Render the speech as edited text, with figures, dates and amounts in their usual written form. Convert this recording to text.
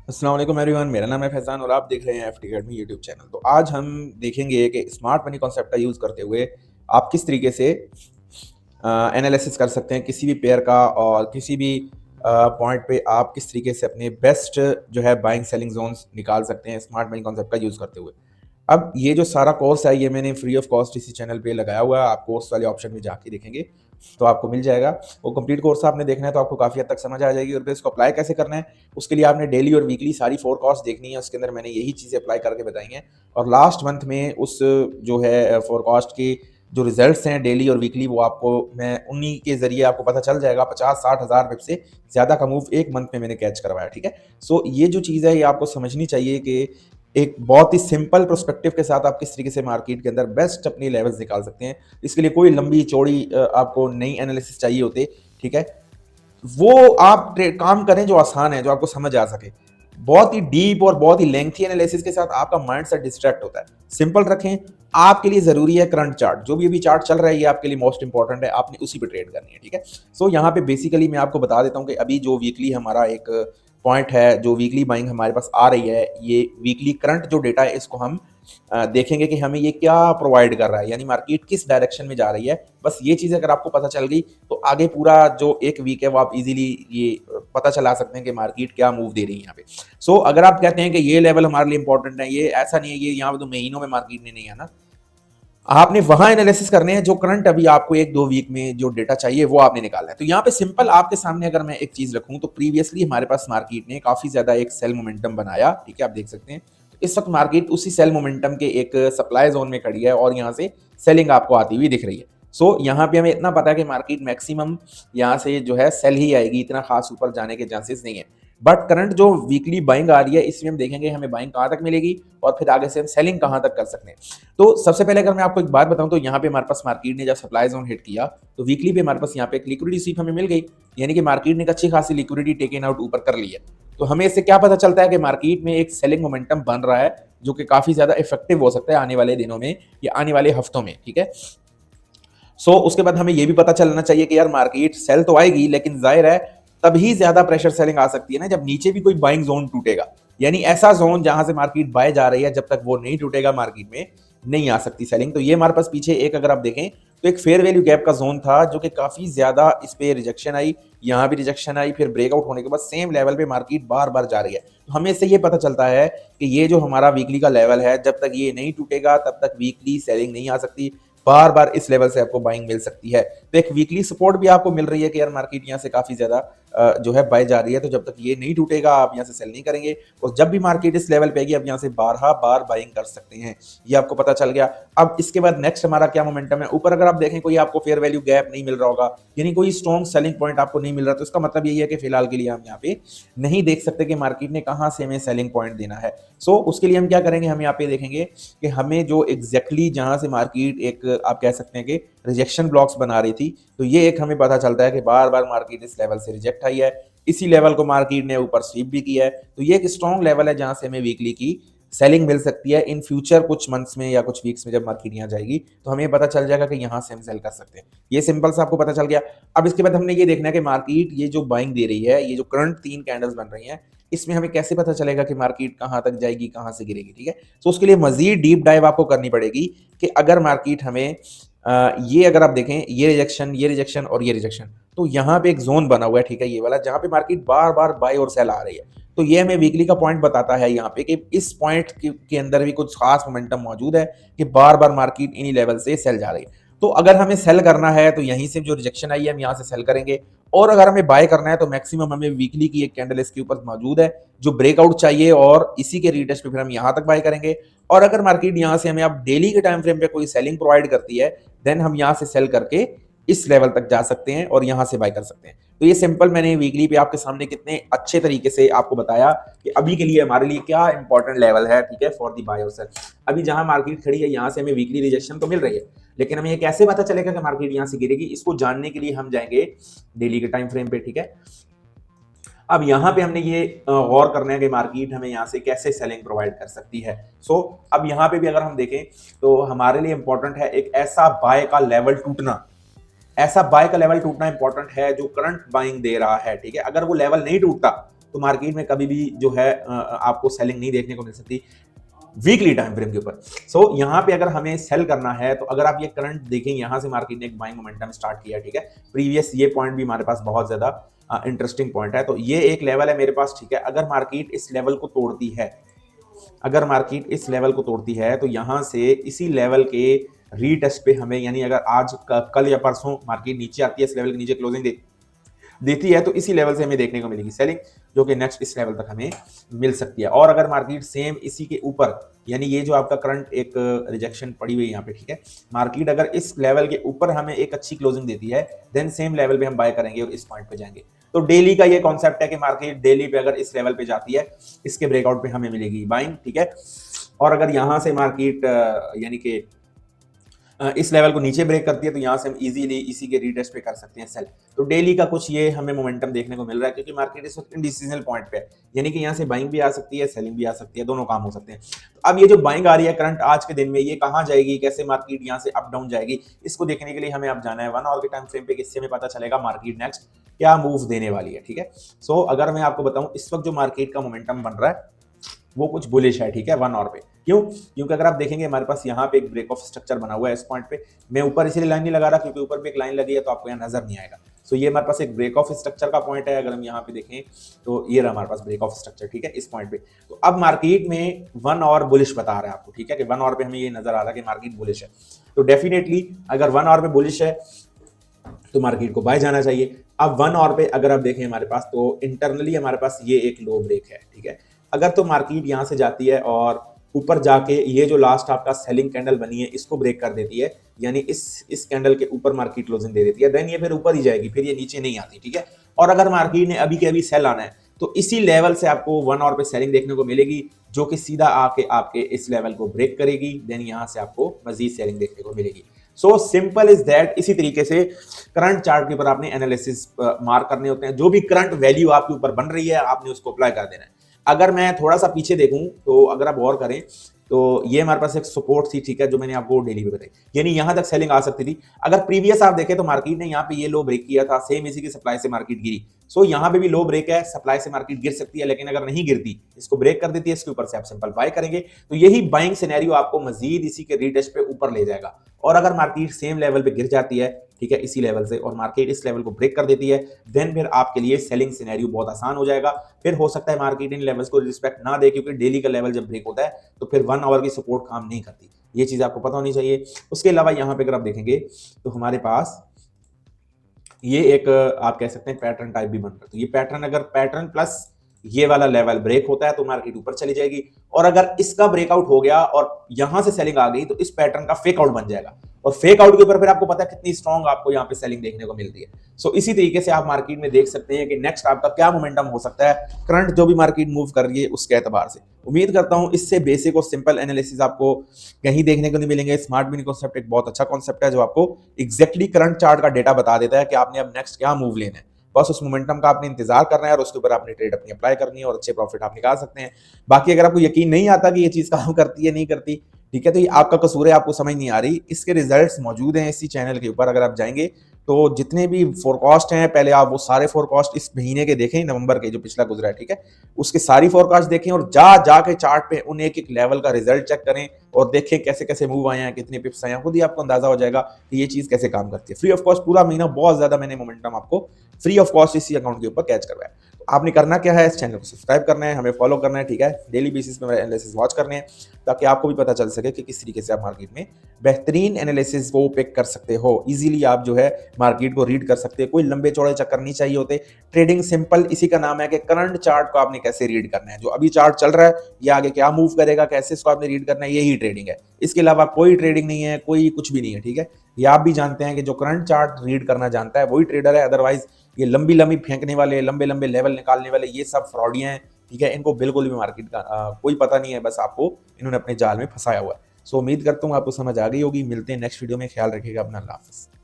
अस्सलाम वालेकुम एवरीवन, मेरा नाम है फैज़ान और आप देख रहे हैं एफटी अकेडमी यूट्यूब चैनल। तो आज हम देखेंगे कि स्मार्ट मनी कॉन्सेप्ट का यूज़ करते हुए आप किस तरीके से एनालिसिस कर सकते हैं किसी भी पेयर का, और किसी भी पॉइंट पे आप किस तरीके से अपने बेस्ट जो है बाइंग सेलिंग जोन्स निकाल सकते हैं स्मार्ट मनी कॉन्सेप्ट का यूज़ करते हुए। अब ये जो सारा कोर्स है ये मैंने फ्री ऑफ कॉस्ट इसी चैनल पे लगाया हुआ है। आप कोर्स वाले ऑप्शन में जाके देखेंगे तो आपको मिल जाएगा। वो कंप्लीट कोर्स आपने देखना है तो आपको काफ़ी हद तक समझ आ जाएगी, और फिर इसको अप्लाई कैसे करना है उसके लिए आपने डेली और वीकली सारी फोरकास्ट देखनी है। उसके अंदर मैंने यही चीज़ें अप्लाई करके बताई हैं, और लास्ट मंथ में उस जो है फोरकास्ट की जो रिजल्ट्स हैं डेली और वीकली वो आपको मैं उन्हीं के ज़रिए आपको पता चल जाएगा। 50-60 हज़ार वेब से ज़्यादा का मूव एक मंथ में मैंने कैच करवाया। ठीक है, सो ये जो चीज़ है ये आपको समझनी चाहिए कि एक बहुत ही सिंपल प्रोस्पेक्टिव के साथ आप किस तरीके से मार्केट के अंदर बेस्ट अपनी लेवल्स निकाल सकते हैं। इसके लिए कोई लंबी चौड़ी आपको नई एनालिसिस चाहिए होते। ठीक है, वो आप काम करें जो आसान है, जो आपको समझ आ सके। बहुत ही डीप और बहुत ही लेंथी एनालिसिस के साथ आपका माइंड से डिस्ट्रैक्ट होता है। सिंपल रखें। आपके लिए जरूरी है करंट चार्ट, जो भी अभी चार्ट चल रहा है ये आपके लिए मोस्ट इंपॉर्टेंट है, आपने उसी पे ट्रेड करनी है। ठीक है, सो यहाँ पे बेसिकली मैं आपको बता देता हूँ कि अभी जो वीकली हमारा एक पॉइंट है, जो वीकली बाइंग हमारे पास आ रही है, ये वीकली करंट जो डेटा है इसको हम देखेंगे कि हमें ये क्या प्रोवाइड कर रहा है, यानी मार्केट किस डायरेक्शन में जा रही है। बस ये चीज़ अगर आपको पता चल गई तो आगे पूरा जो एक वीक है वो आप इजीली ये पता चला सकते हैं कि मार्केट क्या मूव दे रही है यहाँ पे। सो अगर आप कहते हैं कि ये लेवल हमारे लिए इंपॉर्टेंट है, ये ऐसा नहीं है ये यहाँ पे तो महीनों में मार्केट ने नहीं आना, आपने वहां एनालिसिस करने हैं जो करंट अभी आपको एक दो वीक में जो डेटा चाहिए वो आपने निकालना है। तो यहाँ पे सिंपल आपके सामने अगर मैं एक चीज रखूं तो प्रीवियसली हमारे पास मार्केट ने काफी ज्यादा एक सेल मोमेंटम बनाया। ठीक है, आप देख सकते हैं इस वक्त मार्केट उसी सेल मोमेंटम के एक सप्लाई जोन में खड़ी है और यहाँ से सेलिंग आपको आती हुई दिख रही है। सो यहाँ पे हमें इतना पता है कि मार्केट मैक्सिमम यहाँ से जो है सेल ही आएगी, इतना खास ऊपर जाने के चांसेस नहीं है। बट करंट जो वीकली बाइंग आ रही है इसमें हम देखेंगे हमें बाइंग कहाँ तक मिलेगी और फिर आगे से हम सेलिंग कहाँ तक कर सकते हैं। तो सबसे पहले अगर मैं आपको एक बात बताऊं तो यहाँ पे हमारे पास मार्केट ने जब सप्लाई जोन हिट किया तो वीकली पे हमारे पास यहाँ पे एक लिक्विडिटी स्वीप हमें मिल गई, यानी कि मार्केट ने एक अच्छी खासी लिक्विडिटी टेकन आउट ऊपर कर ली है। तो हमें इससे क्या पता चलता है कि मार्केट में एक सेलिंग मोमेंटम बन रहा है जो कि काफी ज्यादा इफेक्टिव हो सकता है आने वाले दिनों में या आने वाले हफ्तों में। ठीक है, सो उसके बाद हमें यह भी पता चलना चाहिए कि यार मार्केट सेल तो आएगी लेकिन जाहिर है तभी ज्यादा प्रेशर सेलिंग आ सकती है ना जब नीचे भी कोई बाइंग जोन टूटेगा, यानी ऐसा जोन जहां से मार्केट बाय जा रही है जब तक वो नहीं टूटेगा मार्केट में नहीं आ सकती सेलिंग। तो ये हमारे पास पीछे एक अगर आप देखें तो एक फेयर वैल्यू गैप का जोन था जो कि काफी ज्यादा इस पे रिजेक्शन आई, यहाँ भी रिजेक्शन आई, फिर ब्रेकआउट होने के बाद सेम लेवल पे मार्केट बार बार जा रही है। तो हमें इससे ये पता चलता है कि ये जो हमारा वीकली का लेवल है जब तक ये नहीं टूटेगा तब तक वीकली सेलिंग नहीं आ सकती, बार बार इस लेवल से आपको बाइंग मिल सकती है। तो एक वीकली सपोर्ट भी आपको मिल रही है कि यार मार्केट यहाँ से काफी ज्यादा जो है बाय जा रही है, तो जब तक ये नहीं टूटेगा आप यहाँ से सेल नहीं करेंगे, और जब भी मार्केट इस लेवल पे आएगी आप यहाँ से बारहा बार बाइंग कर सकते हैं। ये आपको पता चल गया। अब इसके बाद नेक्स्ट हमारा क्या मोमेंटम है, ऊपर अगर आप देखें कोई आपको फेयर वैल्यू गैप नहीं मिल रहा होगा, यानी कोई स्ट्रॉन्ग सेलिंग पॉइंट आपको नहीं मिल रहा, तो इसका मतलब यही है कि फिलहाल के लिए हम यहाँ पे नहीं देख सकते कि मार्केट ने कहाँ से हमें सेलिंग पॉइंट देना है। सो उसके लिए हम क्या करेंगे, हम यहाँ पे देखेंगे कि हमें जो एग्जैक्टली जहां से मार्केट एक आप कह सकते हैं कि रिजेक्शन ब्लॉक्स बना रही थी, तो ये एक हमें पता चलता है कि बार बार मार्केट इस लेवल से रिजेक्ट आई है, इसी लेवल को मार्केट ने ऊपर स्वीप भी किया है। तो ये एक स्ट्रॉन्ग लेवल है जहां से हमें वीकली की सेलिंग मिल सकती है इन फ्यूचर कुछ मंथ्स में या कुछ वीक्स में। जब मार्केट यहाँ जाएगी तो हमें पता चल जाएगा कि यहाँ से हम सेल कर सकते हैं। ये सिंपल सा आपको पता चल गया। अब इसके बाद हमने ये देखना है कि मार्केट ये जो बाइंग दे रही है, ये जो करंट 3 कैंडल्स बन रही हैं, इसमें हमें कैसे पता चलेगा कि मार्केट कहाँ तक जाएगी कहाँ से गिरेगी। ठीक है, तो उसके लिए मजीद डीप डाइव आपको करनी पड़ेगी कि अगर मार्केट हमें ये अगर आप देखें ये रिजेक्शन और ये रिजेक्शन, तो यहाँ पे एक जोन बना हुआ है, ठीक है, ये वाला, जहाँ पे मार्केट बार बार बाय और सेल आ रही है। तो ये हमें वीकली का पॉइंट बताता है यहाँ पे कि इस पॉइंट के अंदर भी कुछ खास मोमेंटम मौजूद है कि बार बार मार्केट इन्हीं लेवल से सेल जा रही है। तो अगर हमें सेल करना है तो यहीं से जो रिजेक्शन आई है हम यहाँ से सेल करेंगे, और अगर हमें बाय करना है तो मैक्सिमम हमें वीकली की एक कैंडल इसके ऊपर मौजूद है जो ब्रेकआउट चाहिए, और इसी के रीटेस्ट पे फिर हम यहाँ तक बाय करेंगे। और अगर मार्केट यहाँ से हमें अब डेली के टाइम फ्रेम पे कोई सेलिंग प्रोवाइड करती है देन हम यहाँ से सेल करके इस लेवल तक जा सकते हैं और यहाँ से बाय कर सकते हैं। तो ये सिंपल मैंने वीकली पे आपके सामने कितने अच्छे तरीके से आपको बताया कि अभी के लिए हमारे लिए क्या इंपॉर्टेंट लेवल है। ठीक है, फॉर दी बाय और सेल। अभी जहां मार्केट खड़ी है यहाँ से हमें वीकली रिजेक्शन तो मिल रही है, लेकिन हमें ये कैसे पता चलेगा कि मार्केट यहाँ से गिरेगी, इसको जानने के लिए हम जाएंगे डेली के टाइम फ्रेम पे। ठीक है, अब यहाँ पे हमने ये गौर करना है कि मार्केट हमें यहाँ से कैसे सेलिंग प्रोवाइड कर सकती है। सो अब यहाँ पे भी अगर हम देखें तो हमारे लिए इंपॉर्टेंट है एक ऐसा बाय का लेवल टूटना, ऐसा बाय का लेवल टूटना इंपॉर्टेंट है जो करंट बाइंग दे रहा है। ठीक है, अगर वो लेवल नहीं टूटता तो मार्केट में कभी भी जो है आपको सेलिंग नहीं देखने को मिल सकती वीकली टाइम फ्रेम के ऊपर। सो यहाँ पे अगर हमें सेल करना है तो अगर आप ये करंट देखेंगे, यहाँ से मार्केट ने एक बाइंग मोमेंटम स्टार्ट किया, ठीक है। प्रीवियस ये पॉइंट भी हमारे पास बहुत ज्यादा इंटरेस्टिंग पॉइंट है, तो ये एक लेवल है मेरे पास, ठीक है। अगर मार्केट इस लेवल को तोड़ती है, अगर मार्केट इस लेवल को तोड़ती है तो यहां से इसी लेवल के रीटेस्ट पे हमें, यानी अगर आज कल या परसों मार्केट नीचे आती है, इस लेवल के नीचे क्लोजिंग देती है, तो इसी लेवल से हमें देखने को मिलेगी सेलिंग, जो कि नेक्स्ट इस लेवल तक हमें मिल सकती है। और अगर मार्केट सेम इसी के ऊपर, यानी ये जो आपका करंट एक रिजेक्शन पड़ी हुई है यहाँ पे, ठीक है, मार्केट अगर इस लेवल के ऊपर हमें एक अच्छी क्लोजिंग देती है, देन सेम लेवल पे हम बाय करेंगे और इस पॉइंट पे जाएंगे। तो डेली का ये कॉन्सेप्ट है कि मार्केट डेली पे अगर इस लेवल पे जाती है, इसके ब्रेकआउट पे हमें मिलेगी बाइंग, ठीक है। और अगर यहां से मार्केट यानी कि इस लेवल को नीचे ब्रेक करती है, तो यहां से हम इजीली इसी के रीटेस्ट पे कर सकते हैं सेल। तो डेली का कुछ ये हमें मोमेंटम देखने को मिल रहा है, क्योंकि मार्केट इस वक्त डिसीजनल पॉइंट पे है, यानी कि यहां से बाइंग भी आ सकती है, सेलिंग भी आ सकती है, दोनों काम हो सकते हैं। तो अब ये जो बाइंग आ रही है करंट आज के दिन में, ये कहां जाएगी, कैसे मार्केट यहां से अप डाउन जाएगी, इसको देखने के लिए हमें अब जाना है 1 आवर के टाइम फ्रेम पे, किससे हमें पता चलेगा मार्केट नेक्स्ट क्या मूव देने वाली है, ठीक है। सो अगर मैं आपको बताऊं, इस वक्त जो मार्केट का मोमेंटम बन रहा है वो कुछ बुलिश है, ठीक है, 1 आवर पे। क्यों? क्योंकि अगर आप देखेंगे हमारे पास यहाँ पे एक ब्रेक ऑफ स्ट्रक्चर बना हुआ है इस पॉइंट पे। मैं ऊपर इसीलिए लाइन नहीं लगा रहा क्योंकि ऊपर पे एक लाइन लगी है तो आपको यहाँ नजर नहीं आएगा। सो ये हमारे पास एक ब्रेक ऑफ स्ट्रक्चर का पॉइंट है। अगर हम यहाँ पे देखें तो ये रहा हमारे पास ब्रेक ऑफ स्ट्रक्चर, ठीक है, इस पॉइंट पे। तो अब मार्केट में 1 आवर बुलिश बता रहा है आपको, ठीक है, कि 1 आवर पे हमें ये नजर आ रहा है कि मार्केट बुलिश है। तो डेफिनेटली अगर 1 आवर पे बुलिश है तो मार्केट को बाय जाना चाहिए। अब 1 आवर पे अगर आप देखें हमारे पास, तो इंटरनली हमारे पास ये एक लो ब्रेक है, ठीक है। अगर तो मार्केट यहां से जाती है और ऊपर जाके ये जो लास्ट आपका सेलिंग कैंडल बनी है इसको ब्रेक कर देती है, यानी इस कैंडल के ऊपर मार्केट क्लोजिंग दे देती है, देन ये फिर ऊपर ही जाएगी, फिर ये नीचे नहीं आती, ठीक है। और अगर मार्केट ने अभी के अभी सेल आना है तो इसी लेवल से आपको 1 आवर पे सेलिंग देखने को मिलेगी, जो कि सीधा आके आपके इस लेवल को ब्रेक करेगी, देन यहां से आपको मजीद सेलिंग देखने को मिलेगी। So simple is that. इसी तरीके से करंट चार्ट के ऊपर आपने एनालिसिस मार्क करने होते हैं। जो भी करंट वैल्यू आपके ऊपर बन रही है आपने उसको अप्लाई कर देना है। अगर मैं थोड़ा सा पीछे देखूं तो अगर आप गौर करें तो ये हमारे पास एक सपोर्ट थी, ठीक है, जो मैंने आपको डेली पे बताई, यानी यहां तक सेलिंग आ सकती थी। अगर प्रीवियस आप देखें तो मार्केट ने यहाँ पे ये लो ब्रेक किया था, सेम इसी की सप्लाई से मार्केट गिरी। सो यहाँ पे भी लो ब्रेक है, सप्लाई से मार्केट गिर सकती है, लेकिन अगर नहीं गिरती, इसको ब्रेक कर देती है, इसके ऊपर से आप सिंपल बाय करेंगे, तो यही बाइंग सिनेरियो आपको मजीद इसी के रीटेस्ट पे ऊपर ले जाएगा। और अगर मार्केट सेम लेवल पे गिर जाती है, ठीक है, इसी लेवल से, और मार्केट इस लेवल को ब्रेक कर देती है, देन फिर आपके लिए सेलिंग सिनेरियो बहुत आसान हो जाएगा। फिर हो सकता है मार्केट इन लेवल्स को रिस्पेक्ट ना दे, क्योंकि डेली का लेवल जब ब्रेक होता है तो फिर 1 आवर की सपोर्ट काम नहीं करती। ये चीज आपको पता होनी चाहिए। उसके अलावा यहाँ पे अगर आप देखेंगे तो हमारे पास ये एक आप कह सकते हैं पैटर्न टाइप भी बन रहा है। तो ये पैटर्न, अगर पैटर्न प्लस ये वाला लेवल ब्रेक होता है तो मार्केट ऊपर चली जाएगी, और अगर इसका ब्रेकआउट हो गया और यहां से सेलिंग आ गई तो इस पैटर्न का फेक आउट बन जाएगा, और फेक आउट के ऊपर फिर आपको पता है कितनी स्ट्रॉन्ग आपको यहाँ पे सेलिंग देखने को मिलती है। सो इसी तरीके से आप मार्केट में देख सकते हैं कि नेक्स्ट आपका क्या मोमेंटम हो सकता है करंट जो भी मार्केट मूव कर रही है उसके एतबार से। उम्मीद करता हूं इससे बेसिक और सिंपल एनालिसिस आपको कहीं देखने को नहीं मिलेंगे। स्मार्ट मनी कॉन्सेप्ट एक बहुत अच्छा कॉन्सेप्ट है जो आपको एग्जैक्टली करंट चार्ट का डेटा बता देता है कि आपने अब नेक्स्ट क्या मूव लेना है। बस उस मोमेंटम का आपने इंतजार करना है और उसके ऊपर आपने ट्रेड अपनी अप्लाई करनी है और अच्छे प्रॉफिट आप निकाल सकते हैं। बाकी अगर आपको यकीन नहीं आता कि ये चीज काम करती है नहीं करती, ठीक है, तो ये आपका कसूर है, आपको समझ नहीं आ रही। इसके रिजल्ट्स मौजूद हैं इसी चैनल के ऊपर। अगर आप जाएंगे तो जितने भी फोरकास्ट हैं, पहले आप वो सारे फोरकास्ट इस महीने के देखें, नवंबर के जो पिछला गुजरा है, ठीक है, उसके सारी फोरकास्ट देखें और जाके चार्ट पे उन एक एक लेवल का रिजल्ट चेक करें और देखें कैसे कैसे मूव आए हैं, कितने पिप्स आए हैं। खुद ही आपको अंदाजा हो जाएगा कि ये चीज कैसे काम करती है। फ्री ऑफ कॉस्ट पूरा महीना बहुत ज्यादा मैंने मोमेंटम आपको फ्री ऑफ कॉस्ट इसी अकाउंट के ऊपर कैच करवाया। तो आपने करना क्या है, इस चैनल को सब्सक्राइब करना है, हमें फॉलो करना है, ठीक है, डेली बेसिस पे मेरे एनालिसिस वॉच करने हैं, ताकि आपको भी पता चल सके कि किस तरीके से आप मार्केट में बेहतरीन एनालिसिस को पिक कर सकते हो। इजीली आप जो है मार्केट को रीड कर सकते हैं, कोई लंबे चौड़े चक्कर नहीं चाहिए होते। ट्रेडिंग सिंपल इसी का नाम है कि करंट चार्ट को आपने कैसे रीड करना है। जो अभी चार्ट चल रहा है ये आगे क्या मूव करेगा, कैसे इसको आपने रीड करना है, यही ट्रेडिंग है। इसके अलावा कोई ट्रेडिंग नहीं है, कोई कुछ भी नहीं है, ठीक है। ये आप भी जानते हैं कि जो करंट चार्ट रीड करना जानता है वही ट्रेडर है। अदरवाइज ये लंबी लंबी फेंकने वाले, लंबे लंबे लेवल निकालने वाले, ये सब फ्रॉडियां हैं, ठीक है। इनको बिल्कुल भी मार्केट का कोई पता नहीं है, बस आपको इन्होंने अपने जाल में फंसाया हुआ है। सो उम्मीद करता हूँ आपको समझ आ गई होगी। मिलते हैं नेक्स्ट वीडियो में, ख्याल रखिएगा अपना। अल्लाह हाफिज़।